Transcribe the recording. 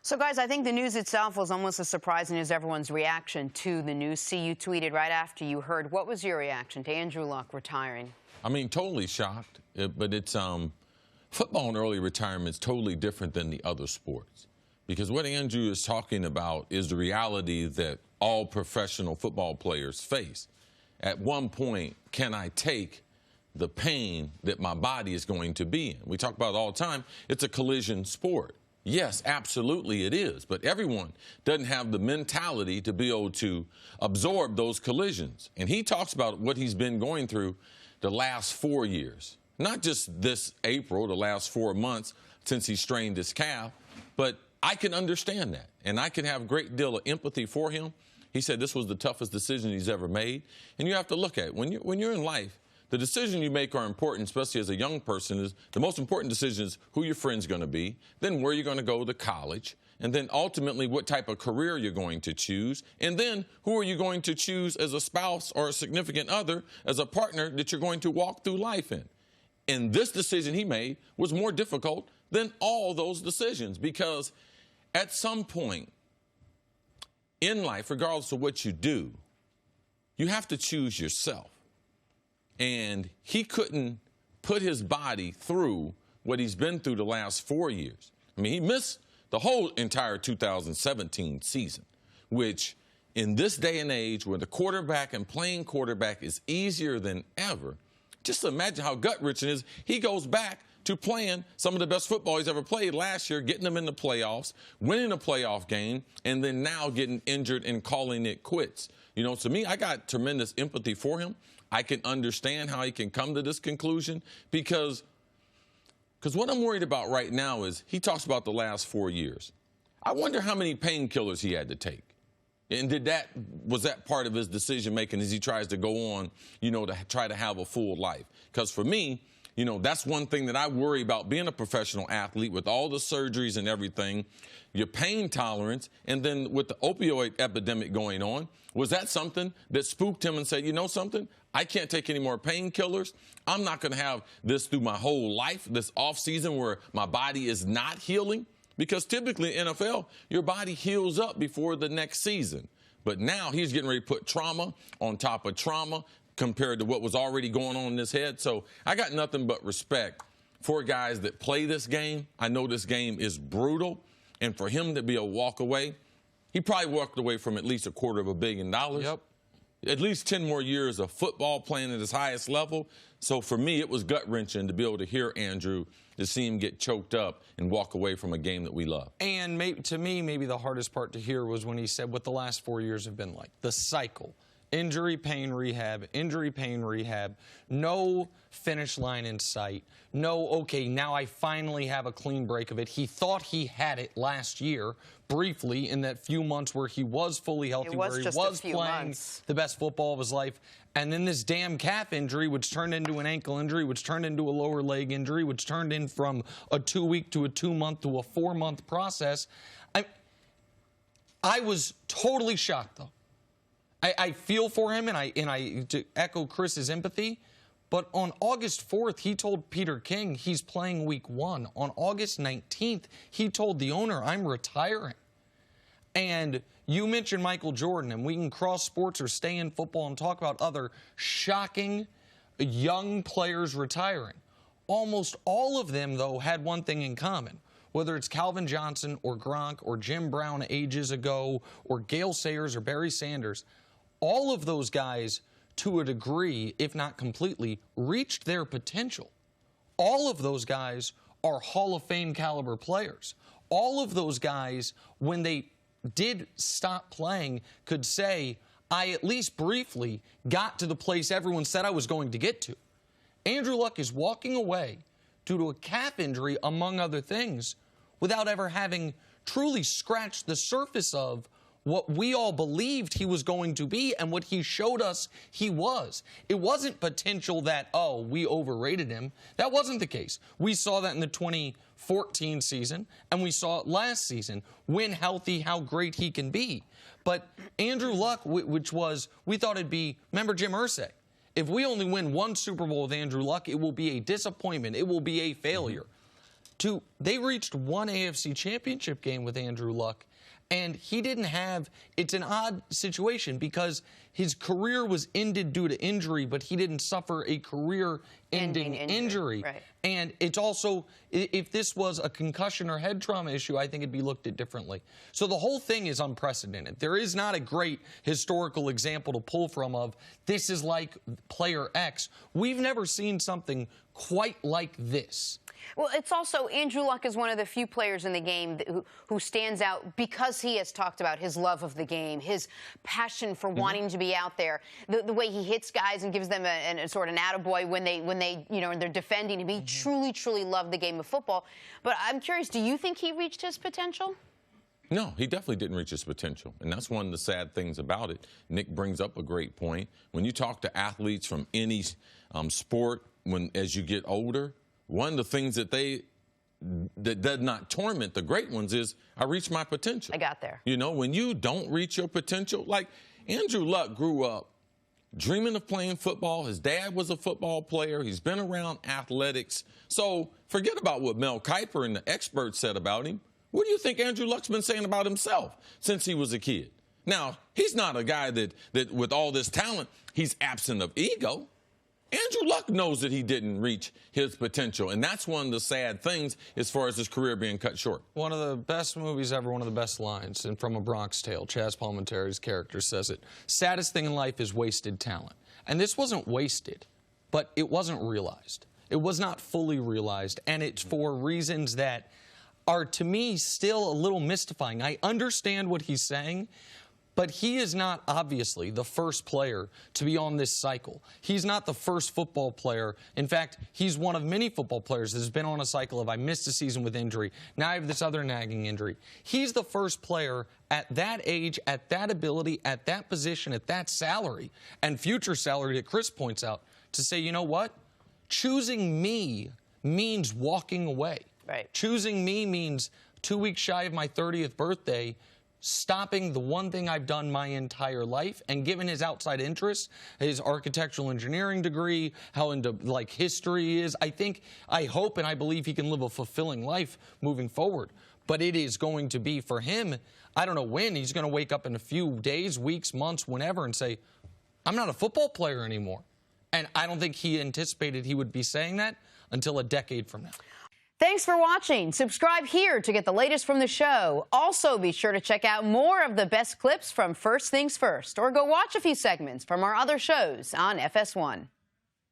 So, guys, I think the news itself was almost as surprising as everyone's reaction to the news. See, you tweeted right after you heard. What was your reaction to Andrew Luck retiring? I mean, totally shocked. But it's football and early retirement is totally different than the other sports. Because what Andrew is talking about is the reality that all professional football players face. At one point, can I take the pain that my body is going to be in? We talk about it all the time. It's a collision sport. Yes, absolutely it is. But everyone doesn't have the mentality to be able to absorb those collisions. And he talks about what he's been going through the last 4 years. Not just this April, the last 4 months since he strained his calf, but I can understand that. And I can have a great deal of empathy for him. He said this was the toughest decision he's ever made. And you have to look at it. When you're in life, the decisions you make are important, especially as a young person. Is the most important decision is who your friend's going to be, then where you're going to go to college, and then ultimately what type of career you're going to choose, and then who are you going to choose as a spouse or a significant other, as a partner that you're going to walk through life in. And this decision he made was more difficult than all those decisions, because at some point in life, regardless of what you do, you have to choose yourself. And he couldn't put his body through what he's been through the last 4 years. I mean, he missed the whole entire 2017 season, which in this day and age where the quarterback and playing quarterback is easier than ever, just imagine how gut-wrenching it is. He goes back to playing some of the best football he's ever played last year, getting them in the playoffs, winning a playoff game, and then now getting injured and calling it quits. You know, to me, I got tremendous empathy for him. I can understand how he can come to this conclusion because what I'm worried about right now is he talks about the last 4 years. I wonder how many painkillers he had to take. And was that part of his decision-making as he tries to go on, you know, to try to have a full life? Because for me, you know, that's one thing that I worry about being a professional athlete with all the surgeries and everything, your pain tolerance, and then with the opioid epidemic going on, was that something that spooked him and said, you know something, I can't take any more painkillers. I'm not going to have this through my whole life, this off season where my body is not healing. Because typically in NFL, your body heals up before the next season. But now he's getting ready to put trauma on top of trauma compared to what was already going on in his head. So I got nothing but respect for guys that play this game. I know this game is brutal. And for him to be a walk away, he probably walked away from at least $250 million. Yep. At least 10 more years of football playing at his highest level. So for me, it was gut-wrenching to be able to hear Andrew, to see him get choked up and walk away from a game that we love. And to me, maybe the hardest part to hear was when he said what the last 4 years have been like. The cycle. Injury, pain, rehab, no finish line in sight, no, okay, now I finally have a clean break of it. He thought he had it last year, briefly, in that few months where he was fully healthy, where he was playing the best football of his life. And then this damn calf injury, which turned into an ankle injury, which turned into a lower leg injury, which turned in from a 2-week to a 2-month to a 4-month process. I was totally shocked, though. I feel for him, and I to echo Chris's empathy, but on August 4th, he told Peter King he's playing week 1. On August 19th, he told the owner, I'm retiring. And you mentioned Michael Jordan, and we can cross sports or stay in football and talk about other shocking young players retiring. Almost all of them, though, had one thing in common. Whether it's Calvin Johnson or Gronk or Jim Brown ages ago or Gale Sayers or Barry Sanders, all of those guys, to a degree, if not completely, reached their potential. All of those guys are Hall of Fame caliber players. All of those guys, when they did stop playing, could say, I at least briefly got to the place everyone said I was going to get to. Andrew Luck is walking away due to a calf injury, among other things, without ever having truly scratched the surface of what we all believed he was going to be and what he showed us he was. It wasn't potential that, oh, we overrated him. That wasn't the case. We saw that in the 2014 season, and we saw it last season. When healthy, how great he can be. But Andrew Luck, which was, we thought it'd be, remember Jim Irsay? If we only win one Super Bowl with Andrew Luck, it will be a disappointment. It will be a failure. they reached one AFC championship game with Andrew Luck, and he didn't have, it's an odd situation because his career was ended due to injury, but he didn't suffer a career-ending injury. Right. And it's also, if this was a concussion or head trauma issue, I think it'd be looked at differently. So the whole thing is unprecedented. There is not a great historical example to pull from of this is like player X. We've never seen something quite like this. Well, it's also Andrew Luck is one of the few players in the game who stands out because he has talked about his love of the game, his passion for wanting to be out there, the way he hits guys and gives them a sort of an attaboy when they you know, and they're defending him. He truly loved the game of football. But I'm curious, do you think he reached his potential? No, he definitely didn't reach his potential. And that's one of the sad things about it. Nick brings up a great point. When you talk to athletes from any sport, as you get older, one of the things that does not torment the great ones is, I reached my potential. I got there. You know, when you don't reach your potential, like Andrew Luck grew up dreaming of playing football. His dad was a football player. He's been around athletics. So forget about what Mel Kiper and the experts said about him. What do you think Andrew Luck's been saying about himself since he was a kid? Now, he's not a guy that with all this talent, he's absent of ego. Andrew Luck knows that he didn't reach his potential, and that's one of the sad things as far as his career being cut short. One of the best movies ever, one of the best lines, and from A Bronx Tale, Chaz Palminteri's character says it, saddest thing in life is wasted talent. And this wasn't wasted, but it wasn't realized. It was not fully realized, and it's for reasons that are, to me, still a little mystifying. I understand what he's saying, but he is not, obviously, the first player to be on this cycle. He's not the first football player. In fact, he's one of many football players that has been on a cycle of, I missed a season with injury, now I have this other nagging injury. He's the first player at that age, at that ability, at that position, at that salary, and future salary that Chris points out, to say, you know what? Choosing me means walking away. Right. Choosing me means 2 weeks shy of my 30th birthday, stopping the one thing I've done my entire life, and given his outside interests, his architectural engineering degree, how into like history he is, I hope and I believe he can live a fulfilling life moving forward. But it is going to be for him, I don't know when, he's going to wake up in a few days, weeks, months, whenever, and say, I'm not a football player anymore. And I don't think he anticipated he would be saying that until a decade from now. Thanks for watching. Subscribe here to get the latest from the show. Also, be sure to check out more of the best clips from First Things First, or go watch a few segments from our other shows on FS1.